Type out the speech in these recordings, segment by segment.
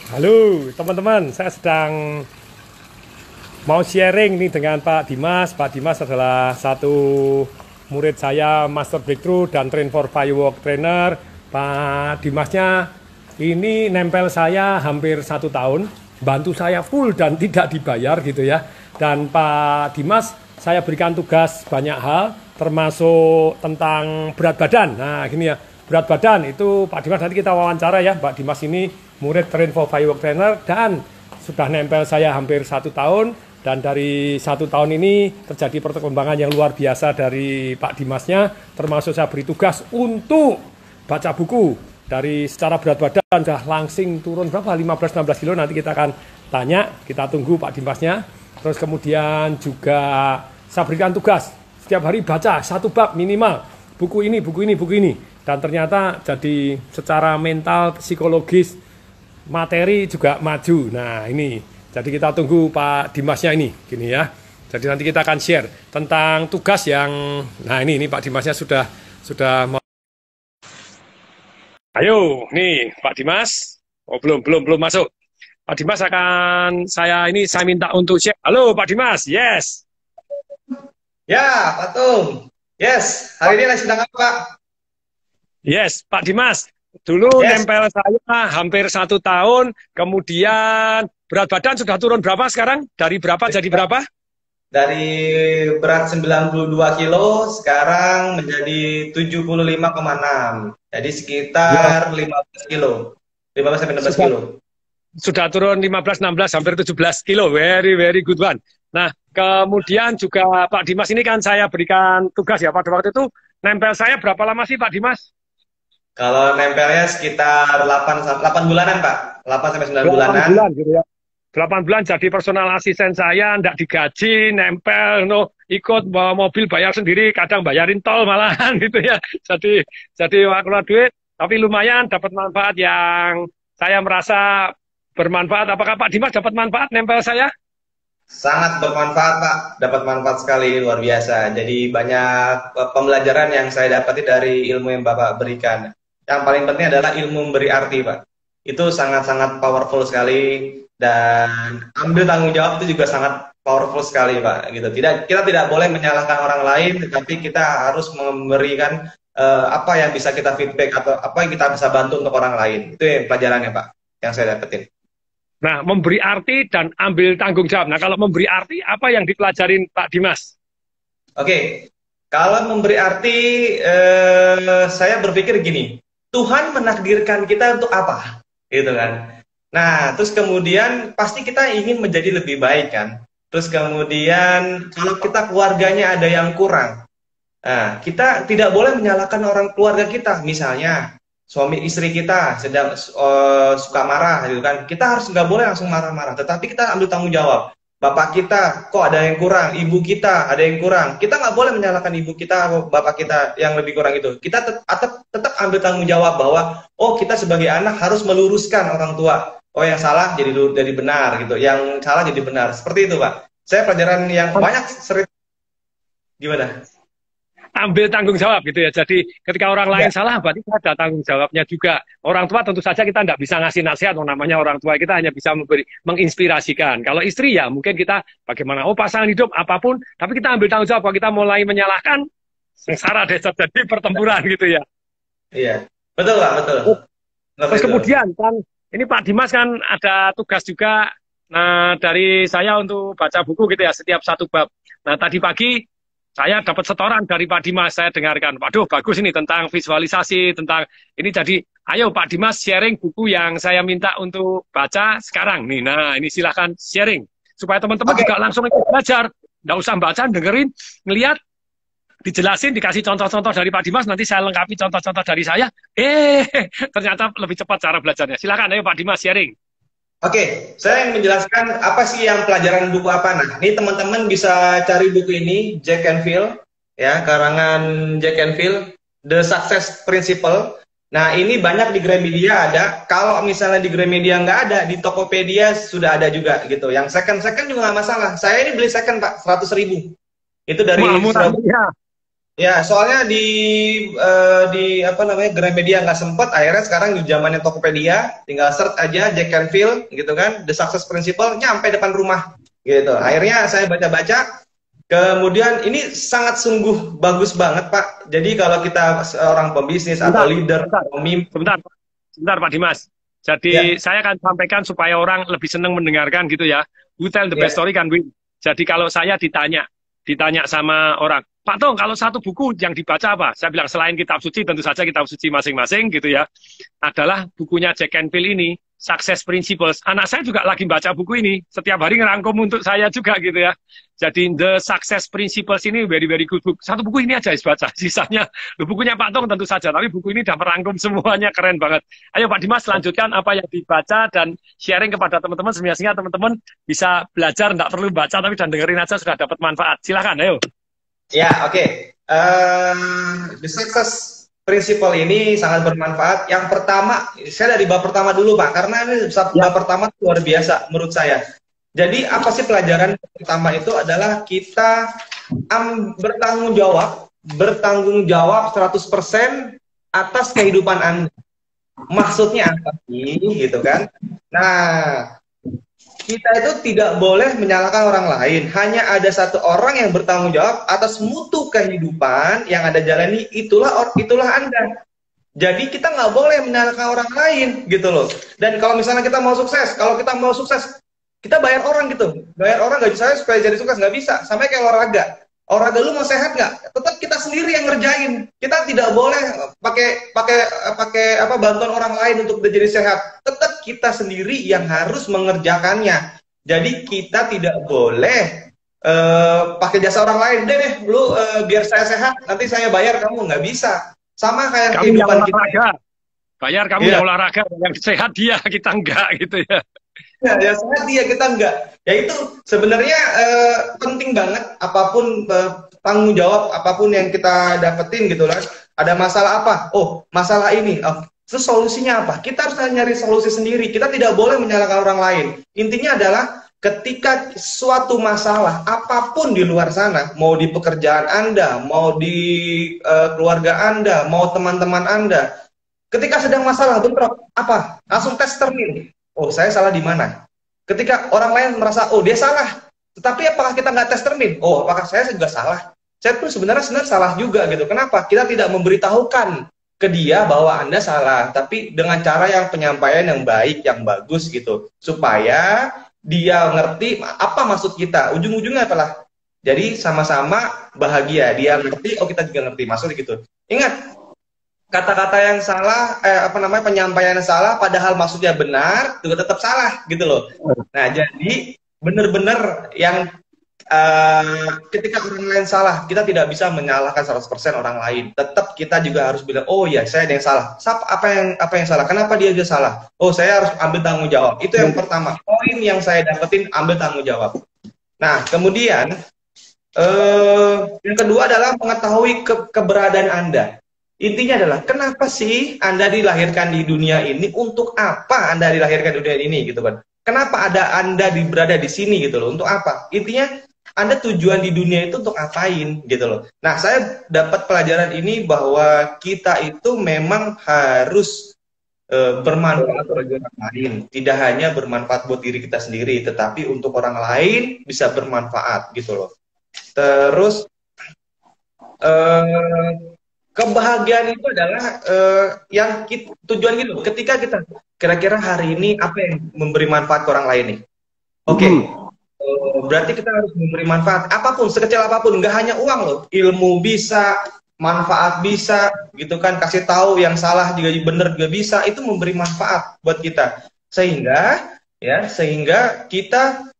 Halo teman-teman, saya sedang mau sharing nih dengan Pak Dimas. Pak Dimas adalah satu murid saya Master Breakthrough dan Train for Firework Trainer. Pak Dimasnya ini nempel saya hampir 1 tahun, bantu saya full dan tidak dibayar gitu ya. Dan Pak Dimas saya berikan tugas banyak hal, termasuk tentang berat badan. Nah gini ya, berat badan itu Pak Dimas nanti kita wawancara ya. Pak Dimas ini murid Train for Firework Trainer dan sudah nempel saya hampir 1 tahun. Dan dari 1 tahun ini terjadi perkembangan yang luar biasa dari Pak Dimasnya, termasuk saya beri tugas untuk baca buku. Dari secara berat badan sudah langsing turun berapa, 15-16 kilo, nanti kita akan tanya, kita tunggu Pak Dimasnya. Terus kemudian juga saya berikan tugas, setiap hari baca 1 bab minimal, buku ini, buku ini, buku ini. Dan ternyata jadi secara mental, psikologis, materi juga maju. Nah ini, jadi kita tunggu Pak Dimasnya ini, gini ya. Jadi nanti kita akan share tentang tugas yang, nah ini Pak Dimasnya sudah mau. Ayo, nih Pak Dimas. Oh belum masuk. Pak Dimas akan saya minta untuk share. Halo Pak Dimas, yes. Ya, Pak Tung. Yes, hari ini lagi sedang apa, Pak? Yes, Pak Dimas. Dulu Yes, nempel saya hampir 1 tahun, kemudian berat badan sudah turun berapa sekarang? Dari berapa jadi berapa? dari berat 92 kilo sekarang menjadi 75,6. Jadi Ya, sekitar 15 kilo. 15 sampai 16 sudah kilo. sudah turun 15, 16, hampir 17 kilo. Very, very good one. Nah, kemudian juga Pak Dimas ini kan saya berikan tugas ya. Pada waktu itu nempel saya berapa lama sih Pak Dimas? Kalau nempelnya sekitar 8 bulanan, Pak. 8 sampai 9 delapan bulanan. bulan gitu ya. 8 bulan jadi personal asisten saya, ndak digaji, nempel, no, ikut bawa mobil bayar sendiri, kadang bayarin tol malahan gitu ya. Jadi keluar duit, tapi lumayan dapat manfaat yang saya merasa bermanfaat. Apakah Pak Dimas dapat manfaat nempel saya? Sangat bermanfaat, Pak. Dapat manfaat sekali, luar biasa. Jadi banyak pembelajaran yang saya dapati dari ilmu yang Bapak berikan. Yang paling penting adalah ilmu memberi arti, Pak. Itu sangat-sangat powerful sekali dan ambil tanggung jawab itu juga sangat powerful sekali, Pak. Gitu. Kita tidak boleh menyalahkan orang lain, tetapi kita harus memberikan apa yang bisa kita feedback atau apa yang kita bisa bantu untuk orang lain. Itu yang pelajarannya, Pak, yang saya dapetin. Nah, memberi arti dan ambil tanggung jawab. Nah, kalau memberi arti, apa yang dipelajarin Pak Dimas? Oke, kalau memberi arti, saya berpikir gini, Tuhan menakdirkan kita untuk apa, gitu kan? Nah, terus kemudian pasti kita ingin menjadi lebih baik kan? Terus kemudian kalau kita keluarganya ada yang kurang, nah, kita tidak boleh menyalahkan orang keluarga kita. Misalnya suami istri kita sedang suka marah, gitu kan? Kita harus nggak boleh langsung marah-marah, tetapi kita ambil tanggung jawab. Bapak kita kok ada yang kurang, ibu kita ada yang kurang. Kita nggak boleh menyalahkan ibu kita atau bapak kita yang lebih kurang itu. Kita tetap ambil tanggung jawab bahwa oh kita sebagai anak harus meluruskan orang tua. Oh yang salah jadi benar gitu, yang salah jadi benar. Seperti itu Pak. Saya pelajaran yang banyak sering gimana? Ambil tanggung jawab gitu ya. Jadi ketika orang lain Ya, salah, berarti kita ada tanggung jawabnya juga. Orang tua tentu saja kita tidak bisa ngasih nasihat, namanya orang tua kita hanya bisa menginspirasikan. Kalau istri ya mungkin kita bagaimana, oh pasangan hidup apapun, tapi kita ambil tanggung jawab. Kalau kita mulai menyalahkan, sengsara deh jadi pertempuran gitu ya. iya. Betul Pak, betul. Terus Betul. kemudian kan, ini Pak Dimas kan ada tugas juga, nah dari saya untuk baca buku gitu ya, setiap 1 bab. Nah tadi pagi saya dapat setoran dari Pak Dimas, saya dengarkan, waduh bagus ini tentang visualisasi, tentang ini jadi, ayo Pak Dimas sharing buku yang saya minta untuk baca sekarang nih. Nah ini silahkan sharing, supaya teman-teman Oke, juga langsung ikut belajar, nggak usah baca, dengerin, ngelihat, dijelasin, dikasih contoh-contoh dari Pak Dimas, nanti saya lengkapi contoh-contoh dari saya. Ternyata lebih cepat cara belajarnya. Silakan, ayo Pak Dimas sharing. Oke, saya yang menjelaskan apa sih yang pelajaran buku apa. Nah, ini teman-teman bisa cari buku ini, Jack Canfield, ya, karangan Jack Canfield, The Success Principle. Nah, ini banyak di Gramedia ada. Kalau misalnya di Gramedia nggak ada, di Tokopedia sudah ada juga gitu. Yang second-second juga nggak masalah. Saya ini beli second, Pak, 100.000. Itu Wah, dari murah Surabaya. meriah. Ya, soalnya di apa namanya Gramedia nggak sempet, akhirnya sekarang di zamannya Tokopedia, tinggal search aja Jack Canfield gitu kan, The Success Principle, nyampe depan rumah gitu. Akhirnya saya baca-baca, kemudian ini sangat sungguh bagus banget Pak. Jadi kalau kita seorang pembisnis atau Sebentar, leader, sebentar, pemimpin, sebentar, sebentar Pak Dimas. ya, Jadi saya akan sampaikan supaya orang lebih senang mendengarkan gitu ya. Who tell the best ya, story can win. Jadi kalau saya ditanya sama orang, Pak Tong, kalau satu buku yang dibaca apa? Saya bilang selain kitab suci, tentu saja kitab suci masing-masing gitu ya, adalah bukunya Jack Canfield ini, Success Principles. Anak saya juga lagi baca buku ini, setiap hari ngerangkum untuk saya juga gitu ya. Jadi The Success Principles ini very very good book. Satu buku ini aja baca, sisanya bukunya Pak Tong tentu saja, tapi buku ini udah merangkum semuanya, keren banget. Ayo Pak Dimas lanjutkan apa yang dibaca dan sharing kepada teman-teman sehingga teman-teman bisa belajar, nggak perlu baca tapi dan dengerin aja sudah dapat manfaat. Silakan, ayo. ya, oke. The Success Principle ini sangat bermanfaat. Yang pertama, saya dari bab pertama dulu Pak, karena ini Ya. bab pertama luar biasa menurut saya. Jadi apa sih pelajaran pertama itu adalah kita bertanggung jawab 100% atas kehidupan Anda. Maksudnya apa sih gitu kan? Nah, kita itu tidak boleh menyalahkan orang lain. Hanya ada satu orang yang bertanggung jawab atas mutu kehidupan yang Anda jalani, itulah Anda. Jadi kita nggak boleh menyalahkan orang lain gitu loh. Dan kalau misalnya kita mau sukses, kita bayar orang gitu. Bayar orang gaji saya supaya jadi sukses, nggak bisa. Sama kayak olahraga. Olahraga lu mau sehat nggak? Tetap kita sendiri yang ngerjain. Kita tidak boleh pakai pakai pakai apa bantuan orang lain untuk jadi sehat. Tetap kita sendiri yang harus mengerjakannya. Jadi kita tidak boleh pakai jasa orang lain. Deh, lu biar saya sehat, nanti saya bayar kamu, nggak bisa. Sama kayak Kamu yang kehidupan kita. olahraga, bayar kamu Iya. yang olahraga, yang sehat dia, kita enggak gitu ya. Ya, sehat dia, kita enggak. Ya itu sebenarnya penting banget, apapun tanggung jawab apapun yang kita dapetin gitu kan. Ada masalah apa? Oh, masalah ini. Oh, terus solusinya apa? Kita harus nyari solusi sendiri. Kita tidak boleh menyalahkan orang lain. Intinya adalah ketika suatu masalah apapun di luar sana, mau di pekerjaan Anda, mau di keluarga Anda, mau teman-teman Anda, ketika sedang masalah bentrok, apa? Langsung tes termin. Oh, saya salah di mana? Ketika orang lain merasa, oh dia salah, tetapi apakah kita nggak tes termin? Oh, apakah saya juga salah? Saya pun sebenarnya salah juga gitu. Kenapa? Kita tidak memberitahukan ke dia bahwa Anda salah, tapi dengan cara yang penyampaian yang baik, yang bagus gitu, supaya dia ngerti apa maksud kita. Ujung-ujungnya adalah jadi sama-sama bahagia. Dia ngerti, oh kita juga ngerti maksudnya gitu. Ingat, kata-kata yang salah, apa namanya penyampaian yang salah, padahal maksudnya benar, juga tetap salah gitu loh. Nah, jadi benar-benar yang ketika orang lain salah, kita tidak bisa menyalahkan 100% orang lain. Tetap kita juga harus bilang, oh ya saya ada yang salah. Apa yang salah? Kenapa dia juga salah? Oh saya harus ambil tanggung jawab. Itu yang pertama. Poin yang saya dapetin, ambil tanggung jawab. Nah, kemudian yang kedua adalah mengetahui keberadaan Anda. Intinya adalah kenapa sih Anda dilahirkan di dunia ini? Untuk apa Anda dilahirkan di dunia ini gitu kan? Kenapa ada Anda berada di sini gitu loh? Untuk apa? Intinya Anda tujuan di dunia itu untuk ngapain gitu loh. Nah, saya dapat pelajaran ini bahwa kita itu memang harus bermanfaat bagi orang lain. Tidak hanya bermanfaat buat diri kita sendiri, tetapi untuk orang lain bisa bermanfaat gitu loh. Terus eh, kebahagiaan itu adalah tujuan gitu. Ketika kita kira-kira hari ini apa yang memberi manfaat ke orang lain nih? Oke, berarti kita harus memberi manfaat apapun, sekecil apapun, nggak hanya uang loh. Ilmu bisa, manfaat bisa, gitu kan. Kasih tahu yang salah juga benar juga bisa. Itu memberi manfaat buat kita. Sehingga kita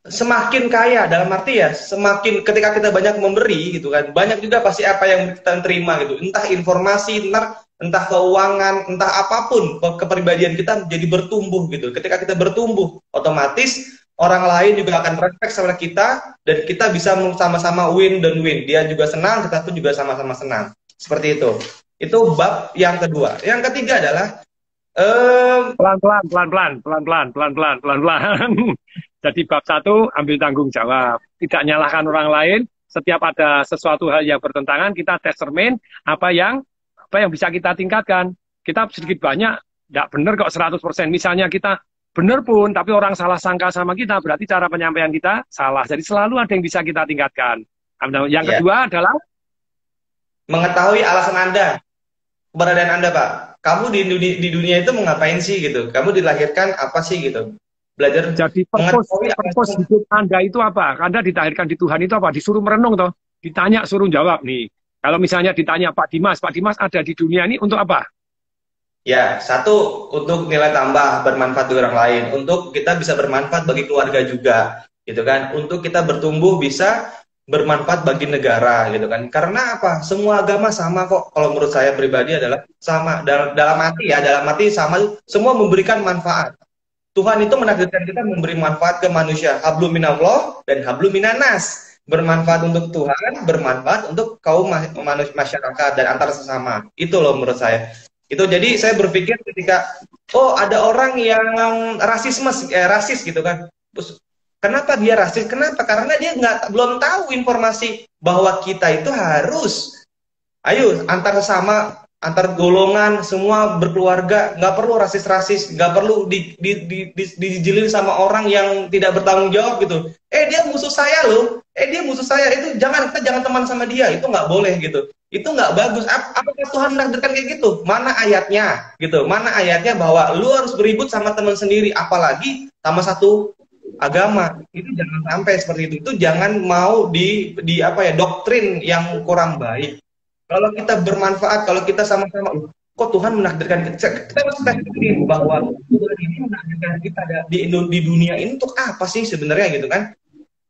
semakin kaya, dalam arti ya semakin ketika kita banyak memberi gitu kan, banyak juga pasti apa yang kita terima gitu, entah informasi, entah keuangan, entah apapun, kepribadian kita jadi bertumbuh gitu. Ketika kita bertumbuh, otomatis orang lain juga akan respect sama kita, dan kita bisa sama-sama win dan win. Dia juga senang, kita pun juga sama-sama senang. Seperti itu bab yang kedua. Yang ketiga adalah Pelan-pelan, pelan-pelan, pelan-pelan, pelan-pelan, pelan-pelan. Jadi bab satu, ambil tanggung jawab. Tidak nyalahkan orang lain, setiap ada sesuatu hal yang bertentangan, kita tes cermin apa yang bisa kita tingkatkan. Kita sedikit banyak nggak benar kok 100%. Misalnya kita benar pun, tapi orang salah sangka sama kita, berarti cara penyampaian kita salah. Jadi selalu ada yang bisa kita tingkatkan. Yang Ya. kedua adalah Mengetahui alasan Anda, keberadaan Anda, Pak. Kamu di dunia itu mau ngapain sih gitu? Kamu dilahirkan apa sih gitu? Belajar jadi mengetahui purpose alasan. hidup Anda itu apa? Anda ditahirkan di Tuhan itu apa? Disuruh merenung toh. Ditanya suruh jawab nih. Kalau misalnya ditanya Pak Dimas ada di dunia ini untuk apa? Ya, satu untuk nilai tambah bermanfaat bagi orang lain, untuk kita bisa bermanfaat bagi keluarga juga, gitu kan? Untuk kita bertumbuh bisa bermanfaat bagi negara, gitu kan? Karena apa? Semua agama sama kok. Kalau menurut saya pribadi adalah sama dalam arti sama, semua memberikan manfaat. Tuhan itu menakdirkan kita memberi manfaat ke manusia, hablum minallah dan hablum minanas. Bermanfaat untuk Tuhan, bermanfaat untuk kaum masyarakat dan antar sesama. Itu loh menurut saya. Itu jadi saya berpikir ketika ada orang yang rasis gitu kan. Terus kenapa dia rasis? Kenapa? Karena dia belum tahu informasi bahwa kita itu harus antar sesama, antar golongan, semua berkeluarga, nggak perlu rasis-rasis, nggak perlu dijilin sama orang yang tidak bertanggung jawab gitu. Dia musuh saya loh, dia musuh saya, itu kita jangan teman sama dia, itu nggak boleh gitu. Itu nggak bagus. Apakah Tuhan menakdirkan kayak gitu? Mana ayatnya gitu? Mana ayatnya bahwa lu harus beribut sama teman sendiri, apalagi sama satu agama? Itu jangan sampai seperti itu. Itu jangan mau doktrin yang kurang baik. Kalau kita bermanfaat, kalau kita sama-sama, kok Tuhan menakdirkan kita harus yakin bahwa Tuhan ini menakdirkan kita di dunia ini untuk apa sih sebenarnya gitu kan?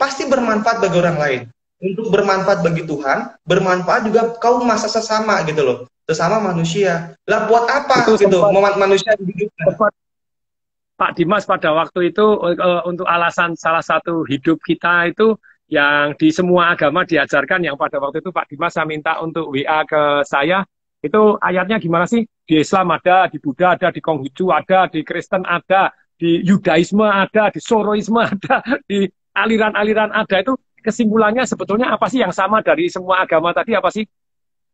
Pasti bermanfaat bagi orang lain. Untuk bermanfaat bagi Tuhan, bermanfaat juga kaum masa sesama gitu loh, sesama manusia. Lah buat apa Itu gitu? Manusia hidup. Pak Dimas pada waktu itu untuk alasan salah satu hidup kita itu yang di semua agama diajarkan, yang pada waktu itu Pak Dimas saya minta untuk WA ke saya, itu ayatnya gimana sih? Di Islam ada, di Buddha ada, di Konghucu ada, di Kristen ada, di Yudaisme ada, di Zoroisme ada, di aliran-aliran ada. Itu kesimpulannya sebetulnya apa sih yang sama dari semua agama tadi, apa sih?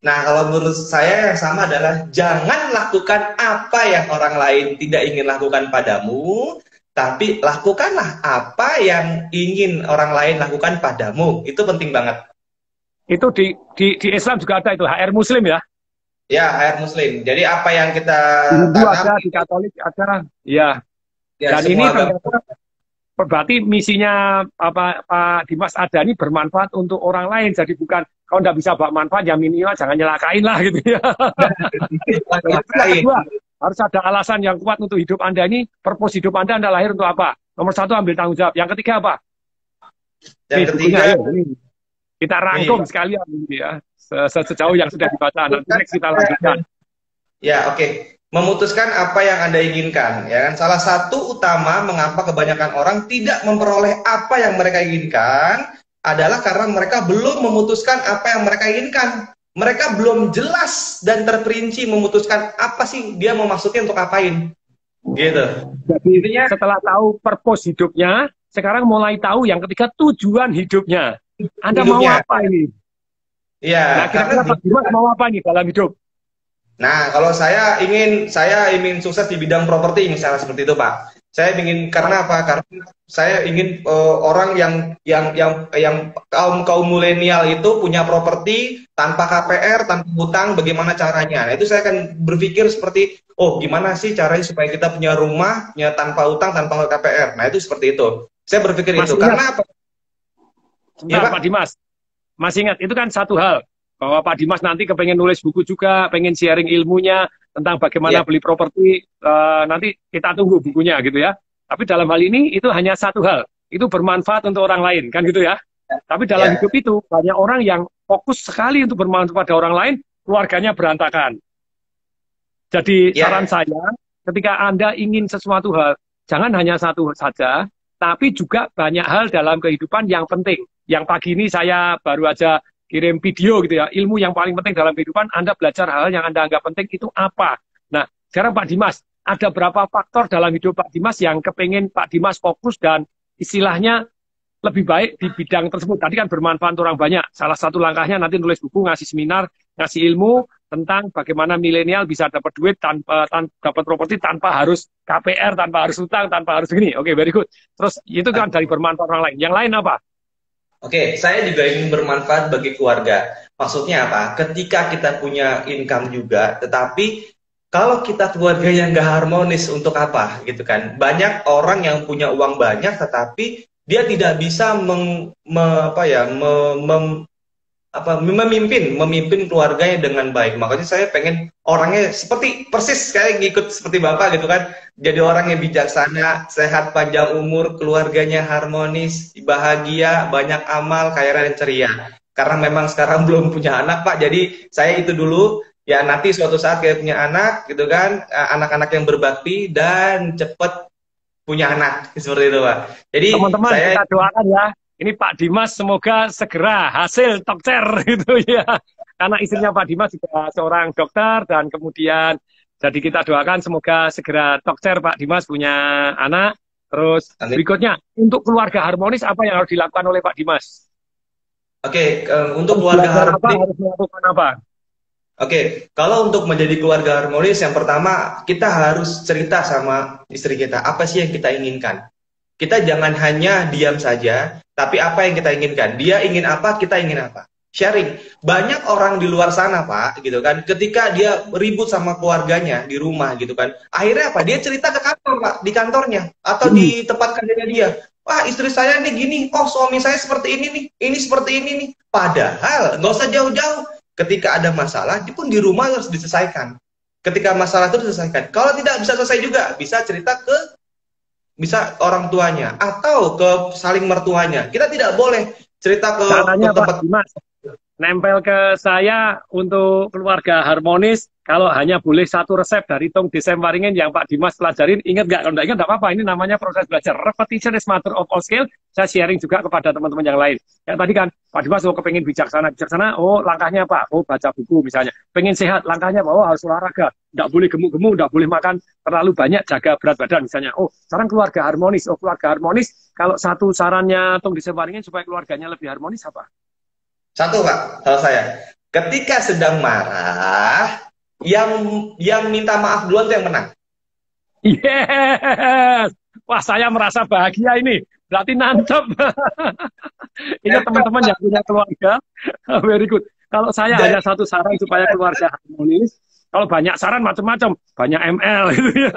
Nah, kalau menurut saya yang sama adalah jangan lakukan apa yang orang lain tidak ingin lakukan padamu, tapi lakukanlah apa yang ingin orang lain lakukan padamu. Itu penting banget. Itu di Islam juga ada itu, HR Muslim ya? Ya, ayat Muslim. Jadi apa yang kita Di Hindu tanam, ada, di Katolik ada. Ya. ya Dan ini semua agama. ternyata berarti misinya Pak Dimas ada ini bermanfaat untuk orang lain. Jadi bukan kalau nggak bisa bawa manfaat ya minimal jangan nyelakain lah gitu ya. Yang kedua, harus ada alasan yang kuat untuk hidup Anda ini. Purpose hidup Anda lahir untuk apa? Nomor satu, ambil tanggung jawab. Yang ketiga apa? Yang Bukunya, ketiga, kita rangkum sekalian ya. Sejauh yang sudah dibaca. Nanti next kita lanjutkan. ya oke. Memutuskan apa yang Anda inginkan, ya kan? Salah satu utama mengapa kebanyakan orang tidak memperoleh apa yang mereka inginkan adalah karena mereka belum memutuskan apa yang mereka inginkan. Mereka belum jelas dan terperinci memutuskan apa sih dia mau maksudnya untuk apain. Gitu. Jadi Intinya setelah tahu purpose hidupnya, sekarang mulai tahu yang ketiga tujuan hidupnya. Anda mau hidupnya. apa ini? Ya, Nah, kira-kira Pak Dimas mau apa nih dalam hidup? nah, kalau saya ingin sukses di bidang properti misalnya seperti itu, Pak. Saya ingin karena apa? Karena saya ingin orang yang kaum milenial itu punya properti tanpa KPR, tanpa hutang, bagaimana caranya? Nah, itu saya akan berpikir seperti, gimana sih caranya supaya kita punya rumah, punya tanpa hutang, tanpa KPR. Nah, itu seperti itu. Saya berpikir itu. Karena apa? Sebentar, Pak Dimas. Masih ingat, itu kan satu hal. Bahwa Pak Dimas nanti kepengen nulis buku juga, pengen sharing ilmunya tentang bagaimana beli properti, nanti kita tunggu bukunya gitu ya. Tapi dalam hal ini itu hanya satu hal, itu bermanfaat untuk orang lain kan gitu ya. Tapi dalam hidup itu banyak orang yang fokus sekali untuk bermanfaat pada orang lain, keluarganya berantakan. Jadi saran saya, ketika Anda ingin sesuatu hal, jangan hanya satu saja, tapi juga banyak hal dalam kehidupan yang penting. Yang pagi ini saya baru aja kirim video gitu ya, ilmu yang paling penting dalam kehidupan, Anda belajar hal yang Anda anggap penting itu apa. Nah, sekarang Pak Dimas, ada berapa faktor dalam hidup Pak Dimas yang kepengen Pak Dimas fokus dan istilahnya lebih baik di bidang tersebut. Tadi kan bermanfaat untuk orang banyak. Salah satu langkahnya nanti nulis buku, ngasih seminar, ngasih ilmu tentang bagaimana milenial bisa dapat duit dapat properti tanpa harus KPR, tanpa harus utang, tanpa harus gini. Oke, very good. Terus itu kan dari bermanfaat orang lain. Yang lain apa? Oke, saya juga ingin bermanfaat bagi keluarga. Maksudnya apa? Ketika kita punya income juga, tetapi kalau kita keluarganya nggak harmonis untuk apa, gitu kan? Banyak orang yang punya uang banyak, tetapi dia tidak bisa memimpin keluarganya dengan baik. Makanya saya pengen orangnya seperti persis kayak ngikut seperti bapak gitu kan, jadi orang yang bijaksana, sehat, panjang umur, keluarganya harmonis, bahagia, banyak amal, kaya raya dan ceria. Karena memang sekarang belum punya anak pak, jadi saya itu dulu ya, nanti suatu saat kayak punya anak gitu kan, anak-anak yang berbakti dan cepet punya anak seperti itu pak. Jadi Teman-teman saya kita doakan ya. Ini Pak Dimas semoga segera hasil dokter gitu ya. Karena istrinya Pak Dimas juga seorang dokter dan kemudian jadi kita doakan semoga segera dokter Pak Dimas punya anak. Terus berikutnya untuk keluarga harmonis apa yang harus dilakukan oleh Pak Dimas? Oke, untuk keluarga Belajar apa harmonis. harus melakukan apa? Oke, kalau untuk menjadi keluarga harmonis, yang pertama kita harus cerita sama istri kita, apa sih yang kita inginkan. Kita jangan hanya diam saja, tapi apa yang kita inginkan. Dia ingin apa, kita ingin apa. Sharing. Banyak orang di luar sana, Pak, gitu kan, ketika dia ribut sama keluarganya di rumah, gitu kan, akhirnya apa? Dia cerita ke kantor, Pak, di kantornya, atau di tempat kerjanya dia. Wah, istri saya nih gini, oh suami saya seperti ini nih, ini seperti ini nih. Padahal, nggak usah jauh-jauh. Ketika ada masalah, pun di rumah harus diselesaikan. Ketika masalah itu diselesaikan. Kalau tidak bisa selesai juga, bisa cerita ke orang tuanya atau ke saling mertuanya. Kita tidak boleh cerita ke Caranya tempat. Pak Dimas nempel ke saya untuk keluarga harmonis. Kalau hanya boleh satu resep dari Tong Desem Waringin yang Pak Dimas pelajarin, ingat nggak? Kalau nggak ingat, nggak apa-apa. Ini namanya proses belajar. Repetition is mother of all skill. Saya sharing juga kepada teman-teman yang lain. Yang tadi kan, Pak Dimas kepengen bijaksana. Bijaksana, oh langkahnya apa? Oh baca buku misalnya. Pengen sehat, langkahnya apa? Oh harus olahraga. Nggak boleh gemuk-gemuk, nggak boleh makan terlalu banyak, jaga berat badan misalnya. Oh, sekarang keluarga harmonis. Oh keluarga harmonis, kalau satu sarannya Tong Desem Waringin supaya keluarganya lebih harmonis apa? Satu, Pak, kalau saya. Ketika sedang marah, yang minta maaf duluan itu yang menang. Yes. Wah, saya merasa bahagia ini. Berarti nantep. Ingat teman-teman yang punya keluarga. Very good. Kalau saya hanya satu saran supaya keluarga harmonis, kalau banyak saran macam-macam, banyak ML gitu ya.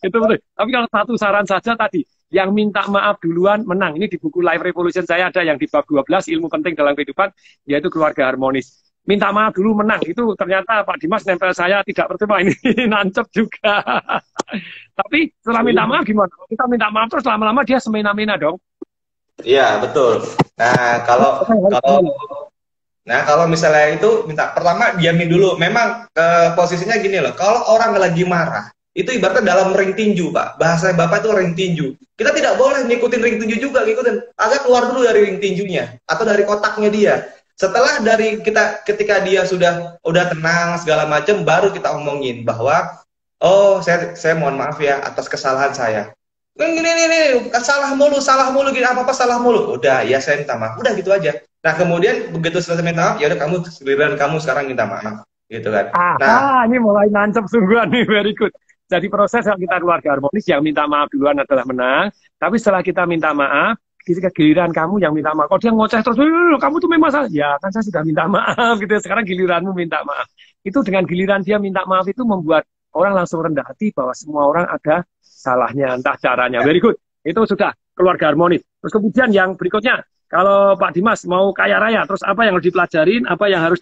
Itu betul. Tapi kalau satu saran saja tadi, yang minta maaf duluan menang. Ini di buku Life Revolution saya ada yang di bab 12, ilmu penting dalam kehidupan, yaitu keluarga harmonis. Minta maaf dulu menang. Itu ternyata Pak Dimas nempel saya tidak percuma. Ini nancep juga. Tapi setelah minta maaf gimana? Kita minta maaf terus lama-lama dia semena-mena dong. Iya, betul. Kalau misalnya itu minta pertama diamin dulu. Memang posisinya gini loh. Kalau orang lagi marah, itu ibaratnya dalam ring tinju, Pak. Bahasa Bapak itu ring tinju. Kita tidak boleh ngikutin ring tinju juga, ngikutin. Agak keluar dulu dari ring tinjunya atau dari kotaknya dia. Setelah dari ketika dia udah tenang segala macam, baru kita omongin bahwa oh saya mohon maaf ya atas kesalahan saya. Gini, salah mulu gini, apa salah mulu. Udah ya saya minta maaf. Udah gitu aja. Nah kemudian begitu selesai minta maaf, ya udah giliran kamu sekarang minta maaf, gitu kan. Nah, Ini mulai nancep sungguhan nih, very good. Jadi proses yang kita keluarga harmonis yang minta maaf duluan adalah menang. Tapi setelah kita minta maaf, ketika giliran kamu yang minta maaf. Kalau dia ngoceh terus, kamu tuh memang salah. Ya kan saya sudah minta maaf gitu. Sekarang giliranmu minta maaf. Itu dengan giliran dia minta maaf itu membuat orang langsung rendah hati bahwa semua orang ada salahnya, entah caranya. Very good. Itu sudah keluarga harmonis. Terus kemudian yang berikutnya, kalau Pak Dimas mau kaya raya, terus apa yang harus dipelajarin, apa yang harus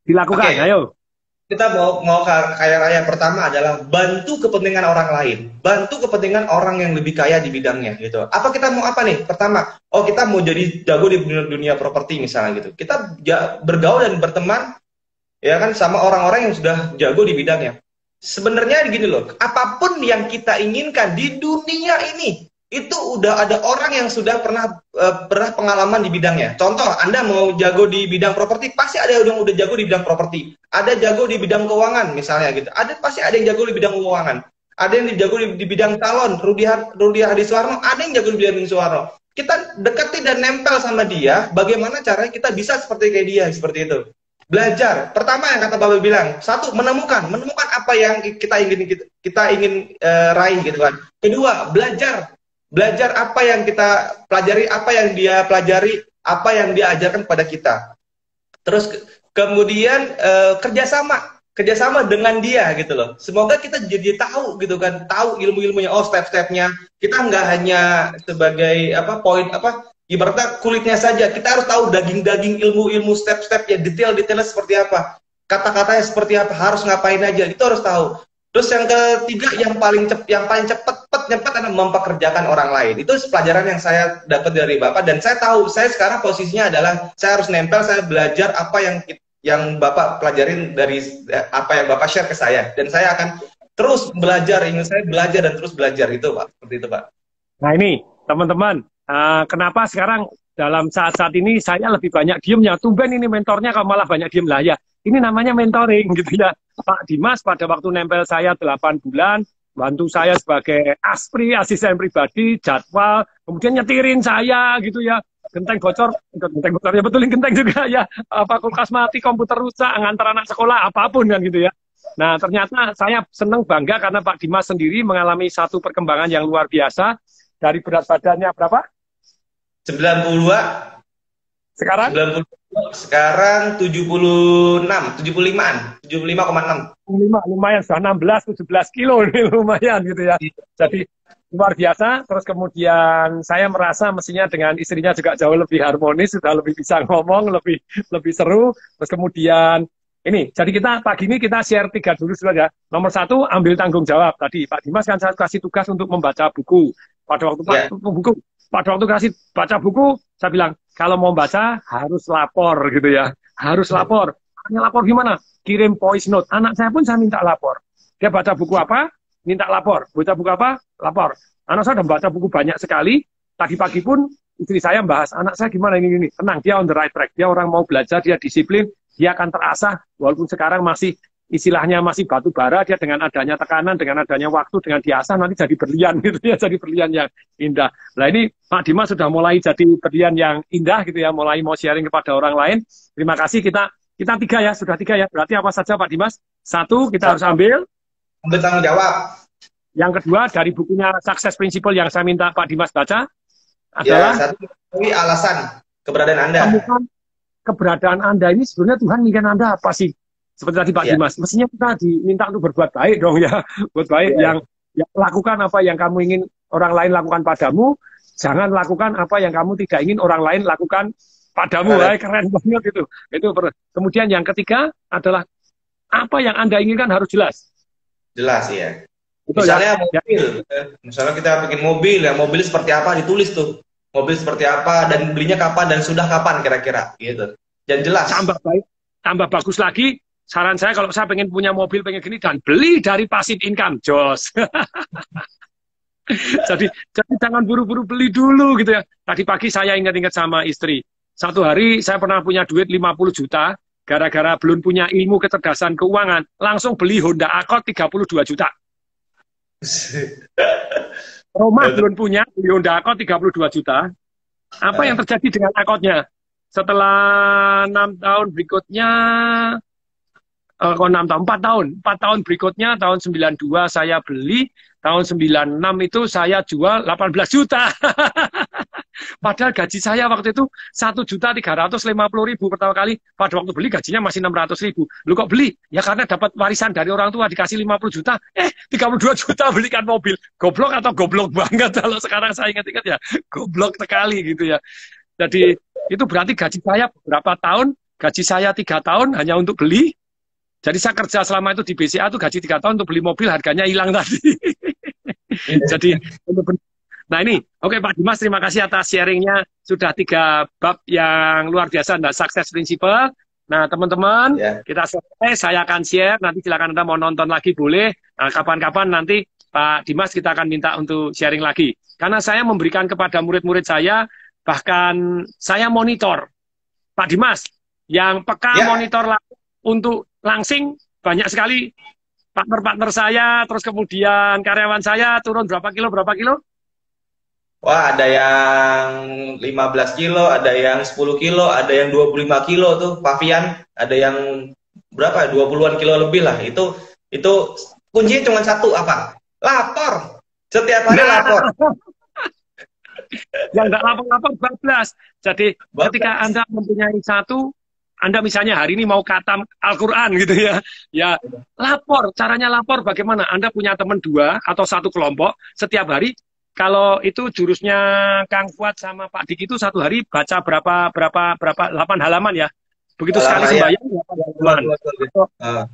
dilakukan? okay. Ayo. Kita mau kaya raya, pertama adalah bantu kepentingan orang lain, bantu kepentingan orang yang lebih kaya di bidangnya gitu. Apa kita mau apa nih? Pertama, kita mau jadi jago di dunia properti misalnya gitu. Kita bergaul dan berteman ya kan sama orang-orang yang sudah jago di bidangnya. Sebenarnya gini loh, apapun yang kita inginkan di dunia ini itu udah ada orang yang sudah pernah pengalaman di bidangnya. Contoh, Anda mau jago di bidang properti, pasti ada yang udah jago di bidang properti. Ada jago di bidang keuangan misalnya gitu. Pasti ada yang jago di bidang keuangan. ada yang jago di bidang salon, Rudi Hadiswarno, ada yang jago di bidang Suwarno. Kita dekati dan nempel sama dia, bagaimana caranya kita bisa seperti kayak dia, seperti itu. Belajar. Pertama yang kata Bapak bilang, satu menemukan apa yang kita ingin raih gitu kan. Kedua, belajar apa yang kita pelajari, apa yang dia pelajari, apa yang dia ajarkan pada kita. Terus kemudian kerjasama dengan dia gitu loh. Semoga kita jadi tahu gitu kan, tahu ilmu-ilmunya, oh step-stepnya. Kita nggak hanya sebagai ibaratnya kulitnya saja. Kita harus tahu daging-daging ilmu-ilmu step-stepnya, detail-detailnya seperti apa, kata-katanya seperti apa, harus ngapain aja. Itu harus tahu. Terus yang ketiga, yang paling cepat adalah mempekerjakan orang lain. Itu pelajaran yang saya dapat dari Bapak, dan saya tahu saya sekarang posisinya adalah saya harus nempel, saya belajar apa yang Bapak pelajarin dari apa yang Bapak share ke saya, dan saya akan terus belajar. Ingin saya belajar dan terus belajar itu, Pak. Seperti itu, Pak. Nah ini teman-teman, kenapa sekarang dalam saat-saat ini saya lebih banyak diemnya? Tumben ini mentornya kok malah banyak diem lah ya. Ini namanya mentoring gitu ya. Pak Dimas pada waktu nempel saya 8 bulan, bantu saya sebagai aspri, asisten pribadi, jadwal, kemudian nyetirin saya gitu ya. Genteng bocor ya, betulin genteng juga ya. Kulkas mati, komputer rusak, ngantar anak sekolah, apapun kan gitu ya. Nah ternyata saya senang bangga karena Pak Dimas sendiri mengalami satu perkembangan yang luar biasa. Dari berat badannya berapa? 92. Sekarang? sekarang 75-an, 75,6. Lumayan, sudah 16-17 kilo ini lumayan gitu ya. Jadi luar biasa. Terus kemudian saya merasa mestinya dengan istrinya juga jauh lebih harmonis, sudah lebih bisa ngomong, lebih seru. Terus kemudian ini, jadi kita pagi ini kita share 3 dulu saja. Nomor 1, ambil tanggung jawab. Tadi Pak Dimas kan saya kasih tugas untuk membaca buku. Pada waktu kasih baca buku, saya bilang, kalau mau baca harus lapor gitu ya. Harus lapor. Hanya lapor gimana? Kirim voice note. Anak saya pun saya minta lapor. Dia baca buku apa? Minta lapor. Baca buku apa? Lapor. Anak saya udah baca buku banyak sekali. Tadi pagi pun istri saya bahas, anak saya gimana ini. Tenang, dia on the right track. Dia orang mau belajar, dia disiplin, dia akan terasah. Walaupun sekarang masih istilahnya masih batu bara, dia dengan adanya tekanan, dengan adanya waktu, dengan diasah nanti jadi berlian gitu ya, jadi berlian yang indah. Nah ini Pak Dimas sudah mulai jadi berlian yang indah gitu ya, mulai mau sharing kepada orang lain. Terima kasih, kita 3 ya, sudah 3 ya. Berarti apa saja Pak Dimas? 1, kita harus ambil tanggung jawab. Yang kedua, dari bukunya Success Principle yang saya minta Pak Dimas baca adalah ya, 1, alasan keberadaan Anda. Keberadaan Anda ini sebenarnya Tuhan ingin Anda apa sih? Seperti tadi Pak Dimas, mestinya kita diminta untuk berbuat baik dong ya, buat baik yang lakukan apa yang kamu ingin orang lain lakukan padamu, jangan lakukan apa yang kamu tidak ingin orang lain lakukan padamu. Keren banget itu. Kemudian yang ketiga adalah apa yang Anda inginkan harus jelas. Jelas ya. Betul, misalnya mobil, misalnya kita bikin mobil, ya mobil seperti apa ditulis tuh, mobil seperti apa dan belinya kapan dan sudah kapan kira-kira, gitu. Dan jelas. Tambah baik, tambah bagus lagi. Saran saya kalau saya pengen punya mobil, pengen gini, dan beli dari passive income, jos. jadi jangan buru-buru beli dulu gitu ya. Tadi pagi saya ingat-ingat sama istri. Satu hari saya pernah punya duit 50 juta, gara-gara belum punya ilmu kecerdasan keuangan, langsung beli Honda Accord 32 juta. Rumah belum punya, beli Honda Accord 32 juta. Apa yang terjadi dengan Accordnya? Setelah 6 tahun berikutnya, 4 tahun berikutnya, tahun 92 saya beli, tahun 96 itu saya jual 18 juta. Padahal gaji saya waktu itu 1.350.000 pertama kali. Pada waktu beli gajinya masih 600.000. Lu kok beli? Ya karena dapat warisan dari orang tua, dikasih 50 juta. 32 juta belikan mobil. Goblok atau goblok banget kalau sekarang saya ingat-ingat ya. Goblok sekali gitu ya. Jadi itu berarti gaji saya berapa tahun? Gaji saya 3 tahun hanya untuk beli. Jadi saya kerja selama itu di BCA itu gaji 3 tahun untuk beli mobil, harganya hilang tadi. Jadi, nah ini, oke Pak Dimas, terima kasih atas sharingnya. Sudah 3 bab yang luar biasa, nah, Success Principle. Nah teman-teman, kita selesai, saya akan share, nanti silakan Anda mau nonton lagi boleh. Nah, kapan-kapan nanti Pak Dimas kita akan minta untuk sharing lagi. Karena saya memberikan kepada murid-murid saya, bahkan saya monitor. Pak Dimas, yang peka monitor untuk langsing banyak sekali partner-partner saya, terus kemudian karyawan saya turun berapa kilo, berapa kilo? Wah, ada yang 15 kilo, ada yang 10 kilo, ada yang 25 kilo tuh, Pavian. Ada yang berapa? 20-an kilo lebih lah. Itu kuncinya cuma satu apa? Lapor. Setiap hari Nah, lapor. yang nggak lapor-lapor bablas. Jadi ketika Bablas. Anda mempunyai satu, Anda misalnya hari ini mau khatam Al-Quran gitu ya, ya lapor. Caranya lapor bagaimana? Anda punya teman dua atau satu kelompok setiap hari. Kalau itu jurusnya Kang Fuad sama Pak Dik itu satu hari baca berapa 8 halaman ya. Begitu sekali Lama ya. sembahyang 8 halaman. Ah,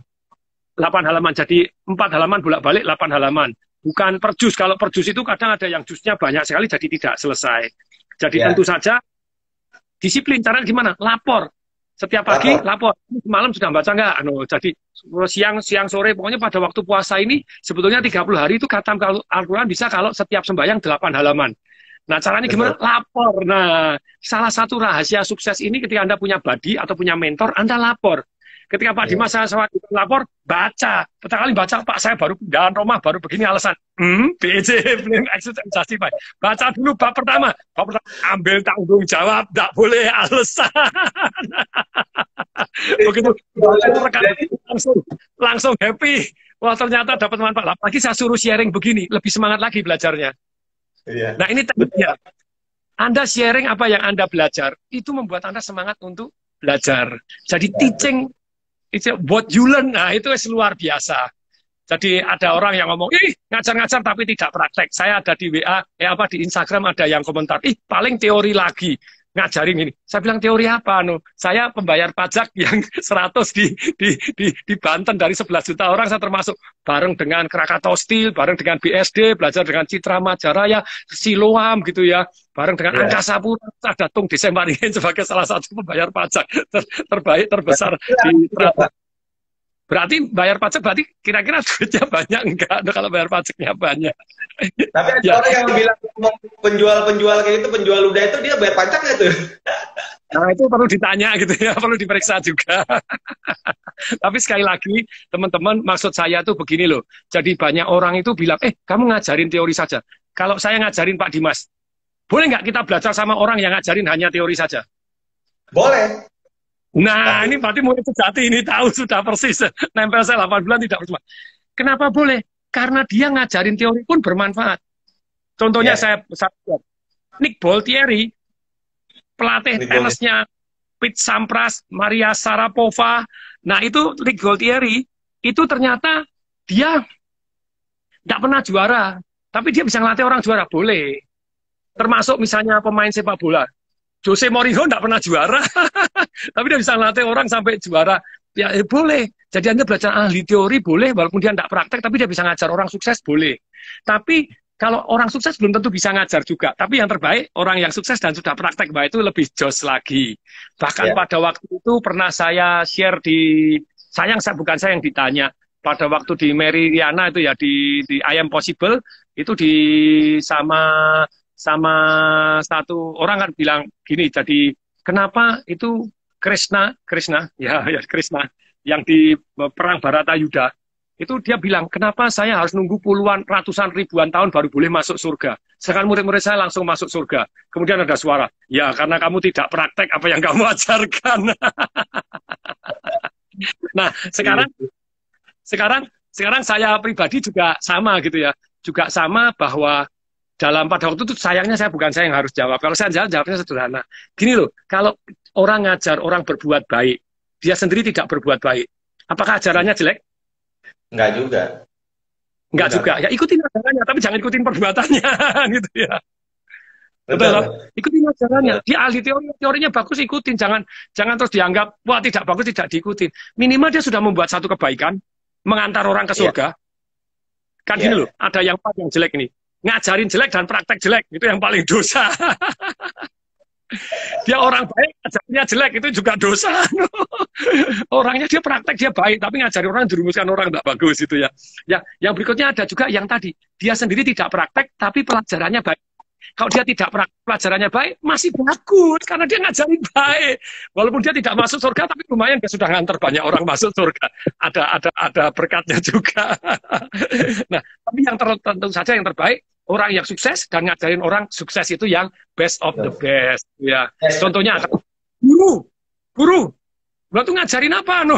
8 halaman. Jadi 4 halaman bolak-balik 8 halaman. Bukan per juz. Kalau per juz itu kadang ada yang juznya banyak sekali jadi tidak selesai. Jadi ya. tentu saja disiplin. Caranya gimana? Lapor. Setiap pagi lapor. Malam sudah baca nggak? Jadi siang sore pokoknya pada waktu puasa ini sebetulnya 30 hari itu khatam Al-Quran bisa kalau setiap sembahyang 8 halaman. Nah, caranya gimana? Betul. Lapor. Nah, salah satu rahasia sukses ini ketika Anda punya buddy atau punya mentor, Anda lapor. Ketika Pak Ya. Dimas saya lapor, baca. Pertama kali baca, Pak saya baru pindahan rumah, baru begini alasan. BJ, belum exit and justify. Baca dulu bab pertama. Bab pertama, ambil tanggung jawab, tidak boleh alasan. Begitu langsung happy. Wah ternyata dapat manfaat. Lagi saya suruh sharing begini, lebih semangat lagi belajarnya. Iya. Nah ini tekniknya. Anda sharing apa yang Anda belajar, itu membuat Anda semangat untuk belajar. Jadi teaching, it's what you learn, nah itu luar biasa. Jadi ada orang yang ngomong, ih ngajar-ngajar tapi tidak praktek. Saya ada di WA, di Instagram ada yang komentar, ih paling teori lagi. Ngajarin ini. Saya bilang teori apa? Saya pembayar pajak yang 100 di Banten dari 11 juta orang saya termasuk bareng dengan Krakatau Steel, bareng dengan BSD, belajar dengan Citra Majaraya, Siloam gitu ya, bareng dengan Angkasa Pura, ada Tung Desember ini sebagai salah satu pembayar pajak terbaik terbesar di Trata. Berarti bayar pajak berarti kira-kira duitnya banyak enggak kalau bayar pajaknya banyak. Tapi ada Ya. orang yang bilang penjual kayak gitu, penjual ludah itu dia bayar pajak nggak tuh? Nah itu perlu ditanya gitu ya, perlu diperiksa juga. Tapi sekali lagi teman-teman maksud saya tuh begini loh. Jadi banyak orang itu bilang, kamu ngajarin teori saja. Kalau saya ngajarin Pak Dimas, boleh nggak kita belajar sama orang yang ngajarin hanya teori saja? Boleh. Nah, ini berarti murid sejati ini tahu sudah persis. Nempel saya 8 bulan tidak percuma. Kenapa boleh? Karena dia ngajarin teori pun bermanfaat. Contohnya saya Nick Boltieri, pelatih tenisnya Pete Sampras, Maria Sharapova. Nah, itu Nick Boltieri, itu ternyata dia tidak pernah juara. Tapi dia bisa ngelatih orang juara, boleh. Termasuk misalnya pemain sepak bola. Jose Mourinho tidak pernah juara, tapi dia bisa ngelatih orang sampai juara. Ya boleh. Jadi Anda belajar ahli teori boleh, walaupun dia tidak praktek, tapi dia bisa ngajar orang sukses boleh. Tapi kalau orang sukses belum tentu bisa ngajar juga. Tapi yang terbaik orang yang sukses dan sudah praktek, itu lebih jos lagi. Bahkan pada waktu itu pernah saya share bukan saya yang ditanya. Pada waktu di Meridiana itu ya di I Am Possible itu sama satu orang kan bilang gini, jadi kenapa itu Krishna yang di perang Baratayuda itu dia bilang kenapa saya harus nunggu puluhan ratusan ribuan tahun baru boleh masuk surga, sedangkan murid-murid saya langsung masuk surga. Kemudian ada suara, ya karena kamu tidak praktek apa yang kamu ajarkan. Nah sekarang saya pribadi juga sama gitu ya, juga sama bahwa pada waktu itu sayangnya bukan saya yang harus jawab. Kalau saya jawabnya sederhana. Gini loh, kalau orang ngajar orang berbuat baik, dia sendiri tidak berbuat baik, apakah ajarannya jelek? Enggak juga. Enggak juga. Ya ikutin ajarannya, tapi jangan ikutin perbuatannya, gitu ya. Betul. Ikutin ajarannya. Dia ahli teorinya bagus, ikutin. Jangan terus dianggap wah tidak bagus, tidak diikutin. Minimal dia sudah membuat satu kebaikan, mengantar orang ke surga. Kan gini loh, ada yang jelek ini. Ngajarin jelek dan praktek jelek, itu yang paling dosa. Dia orang baik, ngajarinnya jelek, itu juga dosa. Orangnya dia praktek, dia baik, tapi ngajari orang, dirumuskan orang tidak bagus itu ya. Ya, yang berikutnya ada juga yang tadi, dia sendiri tidak praktek, tapi pelajarannya baik. Kalau dia tidak pelajarannya baik, masih bagus karena dia ngajarin baik. Walaupun dia tidak masuk surga, tapi lumayan dia sudah nganter banyak orang masuk surga. Ada berkatnya juga. Nah, tapi yang tentu saja yang terbaik orang yang sukses dan ngajarin orang sukses itu yang best of the best. Ya, contohnya guru. Lo tuh ngajarin apa?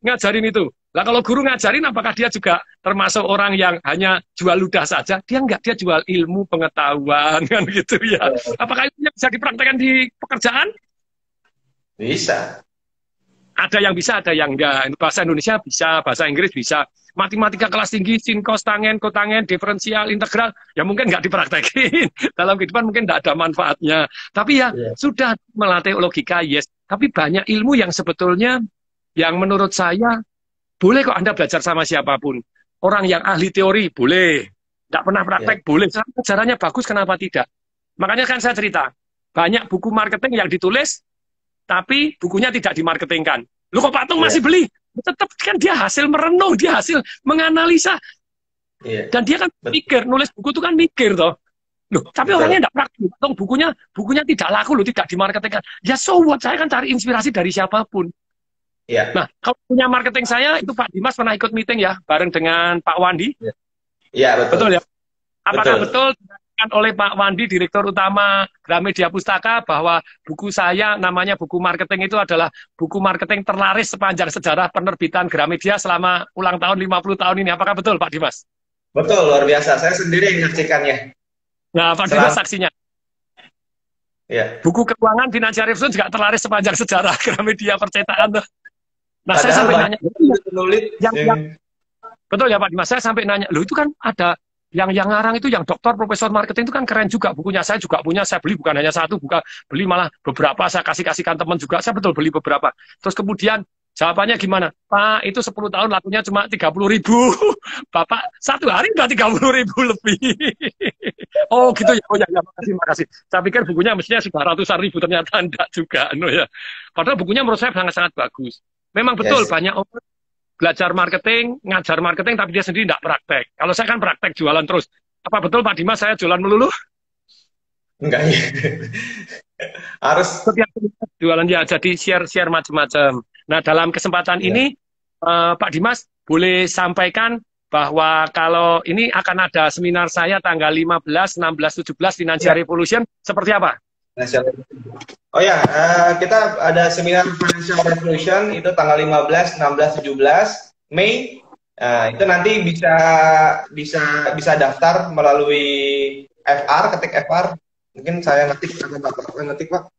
Ngajarin itu. Lah kalau guru ngajarin, apakah dia juga termasuk orang yang hanya jual ludah saja? Dia enggak, dia jual ilmu pengetahuan kan gitu ya. Apakah itu bisa dipraktekkan di pekerjaan? Bisa. Ada yang bisa, ada yang enggak. Bahasa Indonesia bisa, bahasa Inggris bisa. Matematika kelas tinggi, sin, cos, tangen, kotangen, diferensial, integral, ya mungkin nggak dipraktekin. Dalam kehidupan mungkin nggak ada manfaatnya. Tapi ya sudah melatih logika, yes. Tapi banyak ilmu yang sebetulnya yang menurut saya boleh kok Anda belajar sama siapapun. Orang yang ahli teori boleh, nggak pernah praktek boleh. Caranya bagus, kenapa tidak? Makanya kan saya cerita, banyak buku marketing yang ditulis, tapi bukunya tidak dimarketingkan. Lu kok Pak Tung masih beli? Tetap kan dia hasil merenung, dia hasil menganalisa. Dan dia kan mikir, nulis buku itu kan mikir toh. Loh, tapi orangnya enggak praktis. Bukunya tidak laku loh, tidak dimarketingkan. Ya so what, saya kan cari inspirasi dari siapapun. Nah, kalau punya marketing saya, itu Pak Dimas pernah ikut meeting ya, bareng dengan Pak Wandi. Iya, betul. Betul ya? Apakah betul oleh Pak Wandi, Direktur Utama Gramedia Pustaka, bahwa buku saya namanya buku marketing itu adalah buku marketing terlaris sepanjang sejarah penerbitan Gramedia selama ulang tahun 50 tahun ini. Apakah betul Pak Dimas? Betul, luar biasa. Saya sendiri yang menyaksikannya. Nah, Pak Dimas saksinya. Buku keuangan Financial Review juga terlaris sepanjang sejarah Gramedia percetakan. Nah, saya sampai nanya. Betul ya Pak Dimas, saya sampai nanya, loh itu kan ada yang ngarang itu, yang doktor profesor marketing itu kan keren juga, bukunya saya juga punya, saya beli bukan hanya satu, beli malah beberapa, saya kasihkan teman juga, saya betul beli beberapa. Terus kemudian jawabannya gimana? Pak, itu 10 tahun lakunya cuma 30.000. Bapak, satu hari udah 30.000 lebih. Oh gitu ya, oh ya, makasih. Saya pikir bukunya mestinya sudah ratusan ribu, ternyata enggak juga. No, ya. Padahal bukunya menurut saya sangat-sangat bagus. Memang betul, banyak orang belajar marketing, ngajar marketing, tapi dia sendiri tidak praktek. Kalau saya kan praktek jualan terus. Apa betul Pak Dimas saya jualan melulu? Enggak ya. Harus setiap jualan ya, jadi share macam-macam. Nah, dalam kesempatan ini Pak Dimas boleh sampaikan bahwa kalau ini akan ada seminar saya tanggal 15, 16, 17 Financial Revolution, seperti apa? Oh ya, kita ada seminar Financial Revolution itu tanggal 15, 16, 17 Mei. Itu nanti bisa daftar melalui FR, ketik FR. Mungkin saya ngetik atau Bapak ngetik, Pak.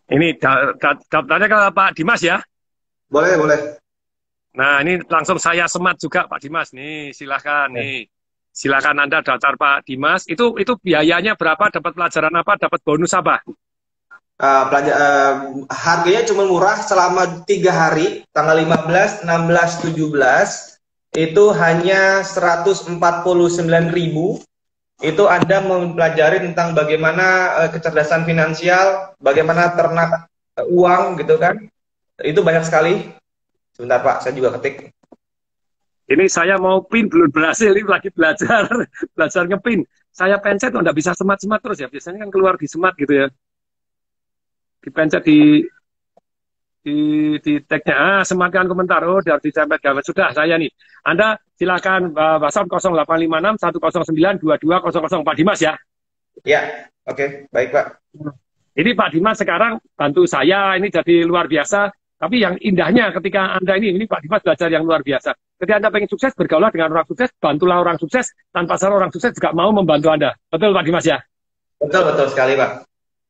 Ini daftarnya ke Pak Dimas ya? Boleh. Nah, ini langsung saya semat juga Pak Dimas. Nih, silahkan nih. Silakan Anda daftar Pak Dimas. Itu biayanya berapa? Dapat pelajaran apa? Dapat bonus apa? Harganya cuma murah selama 3 hari, tanggal 15, 16, 17 itu hanya 149.000. Itu Anda mempelajari tentang bagaimana kecerdasan finansial, bagaimana ternak uang gitu kan. Itu banyak sekali. Sebentar Pak, saya juga ketik. Ini saya mau pin, belum berhasil, ini lagi belajar ngepin. Saya pencet kok nggak bisa semat-semat terus ya, biasanya kan keluar di semat gitu ya. Dipencet di tagnya, sematkan komentar, oh harus dicempet gambar. Sudah, saya nih. Anda silakan WhatsApp 0856 109 2200 Pak Dimas ya. Ya, oke, baik Pak. Ini Pak Dimas sekarang bantu saya, ini jadi luar biasa. Tapi yang indahnya ketika Anda ini Pak Dimas belajar yang luar biasa. Ketika Anda pengen sukses, bergaulah dengan orang sukses, bantulah orang sukses, tanpa salah orang sukses juga mau membantu Anda. Betul Pak Dimas ya? Betul sekali Pak.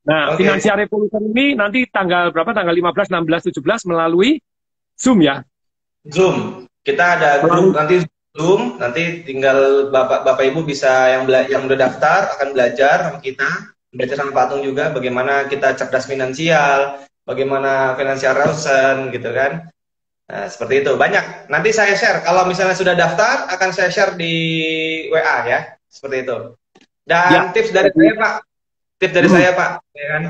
Nah, Financial Revolution ini nanti tanggal berapa? Tanggal 15, 16, 17 melalui Zoom ya? Zoom. Kita ada grup nanti Zoom, nanti tinggal Bapak Ibu bisa yang udah daftar akan belajar sama kita, belajar sama Pak Tung juga bagaimana kita cerdas finansial, bagaimana financial revolution gitu kan. Nah, seperti itu. Banyak. Nanti saya share. Kalau misalnya sudah daftar, akan saya share di WA ya. Seperti itu. Dan tips dari saya Pak. Tips dari saya Pak. Ya kan?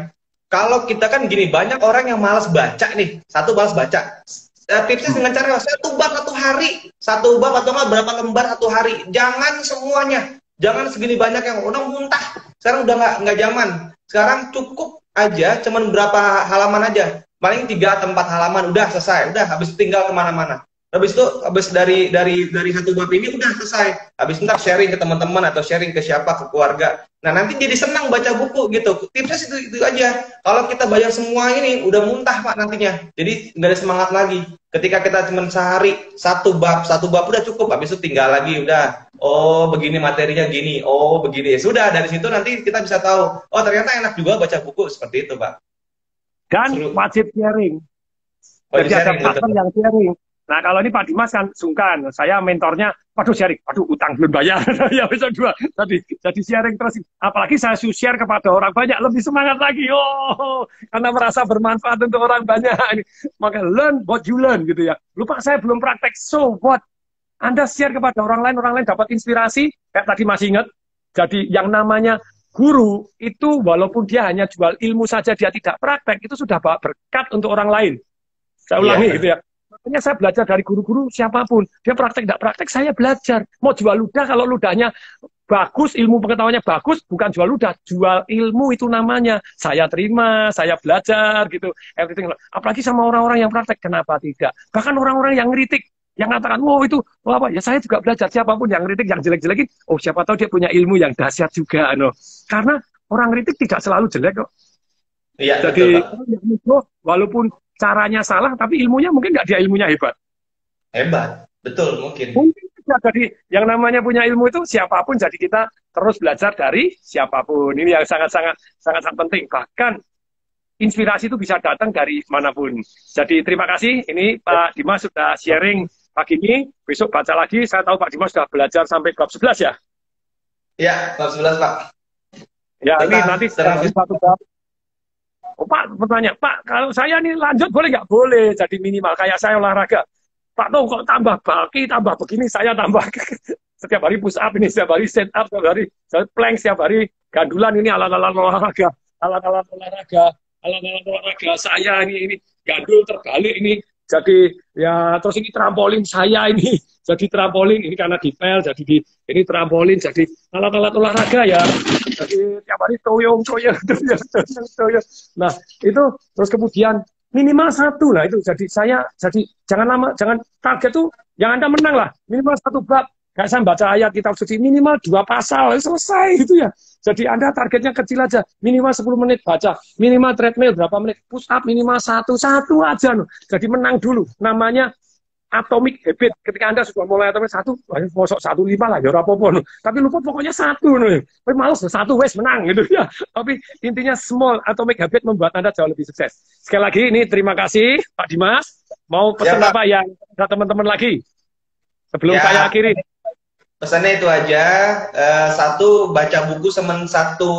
Kalau kita kan gini, banyak orang yang malas baca nih. Satu malas baca. tipsnya dengan cara satu bab atau nggak berapa lembar satu hari. Jangan semuanya, jangan segini banyak yang udah muntah. Sekarang udah nggak zaman. Sekarang cukup aja, cuman berapa halaman aja. Paling 3 atau 4 halaman udah selesai. Udah habis tinggal kemana-mana. Habis itu, habis dari satu bab ini udah selesai. Habis ntar sharing ke teman-teman atau sharing ke siapa, ke keluarga. Nah nanti jadi senang baca buku gitu. Tipsnya itu aja. Kalau kita bayar semua ini udah muntah Pak nantinya. Jadi nggak ada semangat lagi. Ketika kita cuma sehari satu bab udah cukup. Habis itu tinggal lagi udah. Oh begini materinya gini. Oh begini. Sudah dari situ nanti kita bisa tahu. Oh ternyata enak juga baca buku seperti itu Pak. Dan Seru. wajib sharing. Wajib Jadi ada sharing, partner yang sharing. Nah kalau ini Pak Dimas kan sungkan, saya mentornya, waduh sharing, waduh utang belum bayar, ya bisa dua, jadi sharing terus, apalagi saya share kepada orang banyak, lebih semangat lagi, karena merasa bermanfaat untuk orang banyak, maka learn what you learn gitu ya, lupa saya belum praktek, so what, Anda share kepada orang lain dapat inspirasi, kayak tadi masih ingat, jadi yang namanya guru itu walaupun dia hanya jual ilmu saja, dia tidak praktek, itu sudah bawa berkat untuk orang lain, saya ulangi gitu ya. Makanya saya belajar dari guru-guru siapapun. Dia praktek, tidak praktek, saya belajar. Mau jual ludah, kalau ludahnya bagus, ilmu pengetahuannya bagus, bukan jual ludah, jual ilmu itu namanya. Saya terima, saya belajar, gitu. Everything. Apalagi sama orang-orang yang praktek, kenapa tidak? Bahkan orang-orang yang ngeritik, yang mengatakan, itu apa? Ya saya juga belajar. Siapapun yang ngeritik, yang jelek-jelekin, siapa tahu dia punya ilmu yang dahsyat juga. Karena orang ngeritik tidak selalu jelek kok. Iya, jadi betul, walaupun caranya salah, tapi ilmunya mungkin nggak dia ilmunya hebat. Hebat, betul mungkin. Mungkin ya, jadi yang namanya punya ilmu itu siapapun, jadi kita terus belajar dari siapapun. Ini yang sangat-sangat penting. Bahkan inspirasi itu bisa datang dari manapun. Jadi terima kasih. Ini Pak Dimas sudah sharing pagi ini. Besok baca lagi. Saya tahu Pak Dimas sudah belajar sampai bab 11 ya? Ya, bab 11 Pak. Ya, ini nanti satu bab. Pak bertanya, Pak, kalau saya ini lanjut boleh nggak? Boleh, jadi minimal. Kayak saya olahraga. Pak tuh kok tambah baki, tambah begini, saya tambah. Setiap hari push up ini, setiap hari set up, setiap hari plank, setiap hari gandulan ini alat-alat olahraga. Alat-alat olahraga saya ini gandul terbalik ini. Jadi ya terus ini trampolin saya ini. Jadi trampolin ini karena dipel, jadi ini trampolin, jadi alat-alat olahraga ya. Jadi tiap hari toyong. Nah itu terus kemudian minimal satu lah itu. Jadi jangan target tuh yang Anda menang lah minimal satu bab. Kayak saya baca ayat kitab suci minimal 2 pasal selesai gitu ya. Jadi Anda targetnya kecil aja, minimal 10 menit baca, minimal treadmill berapa menit, push up minimal satu aja. Jadi menang dulu. Namanya atomic habit. Ketika Anda sudah mulai atomic 1, masuk 1,5 lah, ya apa-apa. Tapi lupa pokoknya 1. Tapi males 1 wes menang gitu ya. Tapi intinya small atomic habit membuat Anda jauh lebih sukses. Sekali lagi ini terima kasih Pak Dimas. Mau pesan apa yang ada teman-teman lagi? Sebelum saya akhiri. Pesannya itu aja, satu baca buku satu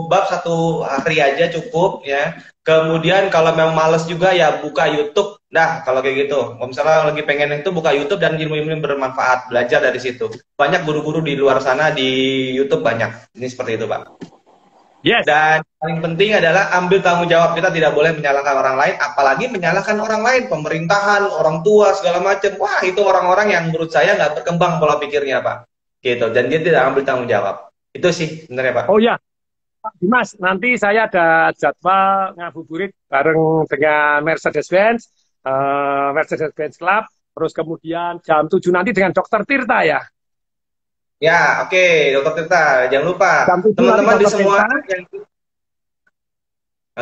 bab satu hari aja cukup ya. Kemudian kalau memang males juga ya buka YouTube. Nah kalau kayak gitu, kalau misalnya lagi pengen itu buka YouTube dan ilmu-ilmu bermanfaat, belajar dari situ. Banyak guru-guru di luar sana di YouTube banyak. Ini seperti itu Pak. Yes. Dan paling penting adalah ambil tanggung jawab. Kita tidak boleh menyalahkan orang lain, apalagi menyalahkan orang lain, pemerintahan, orang tua, segala macam. Wah, itu orang-orang yang menurut saya nggak berkembang pola pikirnya, Pak. Gitu. Dan dia tidak ambil tanggung jawab. Itu sih sebenarnya, Pak. Oh ya, Pak Dimas, nanti saya ada jadwal ngabuburit bareng dengan Mercedes-Benz Club. Terus kemudian jam 7 nanti dengan Dr. Tirta ya. Ya, oke, Dr. Tirta, jangan lupa teman-teman di semua yang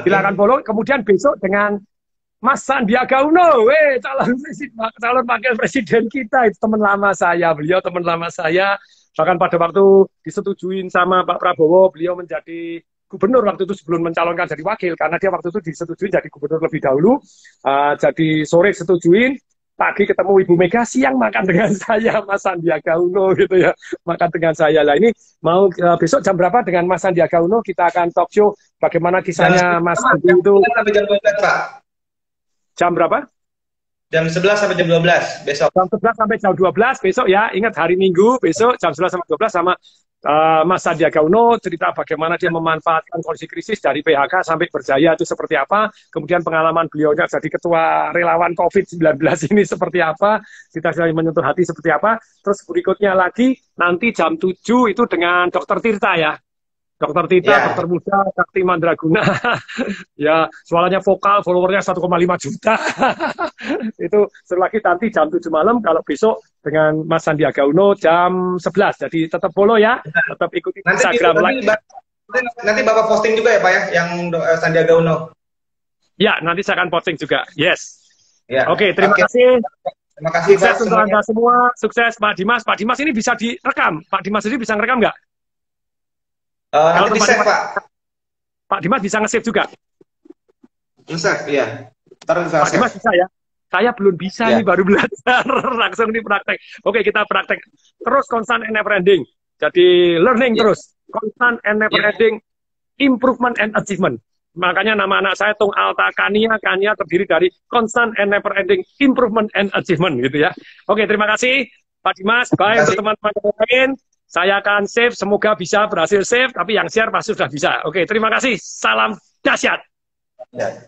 silakan follow. Kemudian besok dengan Mas Sandiaga Uno, calon wakil presiden kita, itu teman lama saya, beliau teman lama saya. Bahkan pada waktu disetujuin sama Pak Prabowo, beliau menjadi gubernur waktu itu sebelum mencalonkan jadi wakil, karena dia waktu itu disetujuin jadi gubernur lebih dahulu. Jadi sore setujuin. Pagi ketemu Ibu Mega, siang makan dengan saya, Mas Sandiaga Uno gitu ya, makan dengan saya. Lah ini mau besok jam berapa dengan Mas Sandiaga Uno kita akan talk show bagaimana kisahnya Mas Andi itu. Sampai jam 12, Pak. Jam berapa? Jam 11 sampai jam 12 besok. Jam 11 sampai jam 12 besok ya. Ingat hari Minggu besok jam 11 sampai 12 sama Mas Sandiaga Uno cerita bagaimana dia memanfaatkan kondisi krisis dari PHK sampai berjaya itu seperti apa, kemudian pengalaman beliaunya jadi ketua relawan COVID-19 ini seperti apa, kita sudah menyentuh hati seperti apa, terus berikutnya lagi nanti jam 7 itu dengan Dokter Tirta ya. Dokter Tita, Ya. dokter muda, Sakti Mandraguna, ya suaranya vokal, followernya 1,5 juta. Itu setelah lagi nanti jam 7 malam, kalau besok dengan Mas Sandiaga Uno jam 11. Jadi tetap follow ya, tetap ikuti Nanti, Instagram live. nanti Bapak posting juga ya Pak ya, yang Sandiaga Uno. Ya, nanti saya akan posting juga. Yes. Ya. Oke, terima Oke. kasih. Terima kasih Sukses Pak untuk semuanya. Anda semua. Sukses Pak Dimas. Pak Dimas ini bisa direkam. Pak Dimas ini bisa ngerekam nggak? Nanti di save Pak. Pak Dimas bisa nge-save juga. Nge-save, iya. Ntar bisa Pak Dimas save. bisa ya? Saya belum bisa Ya. nih, baru belajar. Langsung di praktek. Oke, kita praktek. Terus constant and never ending. Jadi learning Ya. terus. Constant and never Ya. ending. Improvement and achievement. Makanya nama anak saya Tung Alta Kania. Kania terdiri dari constant and never ending improvement and achievement gitu ya. Oke, terima kasih Pak Dimas. Bye untuk teman-teman yang lain. Saya akan save, semoga bisa berhasil save, tapi yang share pasti sudah bisa. Oke, terima kasih. Salam dahsyat. Ya.